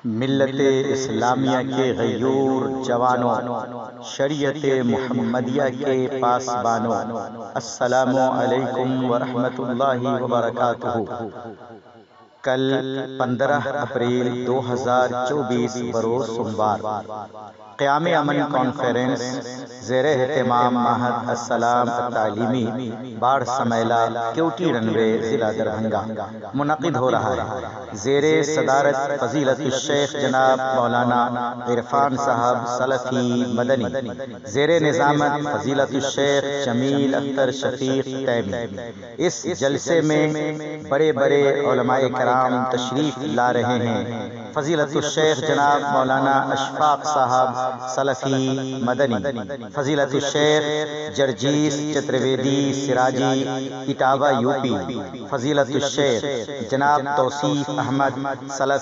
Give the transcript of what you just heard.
ملت اسلامیہ کے غیور جوانوں، شریعت محمدیہ کے پاسبانوں، السلام علیکم ورحمۃ اللہ وبرکاتہ۔ کل 15 اپریل 2024 بروز سوموار قیام امن کانفرنس زیر اہتمام معہد السلام تعلیمی باڑ سمیلا کیوٹی رنوے ضلع دربھنگا منعقد ہو رہا ہے۔ زیر صدارت فضیلت الشیخ جناب مولانا عرفان صاحب سلفی مدنی، زیر نظامت فضیلت الشیخ جمیل اختر شفیق تیمی۔ اس جلسے میں بڑے بڑے علماء کرام تشریف لا رہے ہیں۔ فضیلت الشیخ جناب مولانا اشفاق صاحب سلفی مدنی، فضیلت الشیخ جرجیس چترویدی سراجی اٹاوہ یو پی، فضیلت الشیخ جناب توصیف احمد سلفی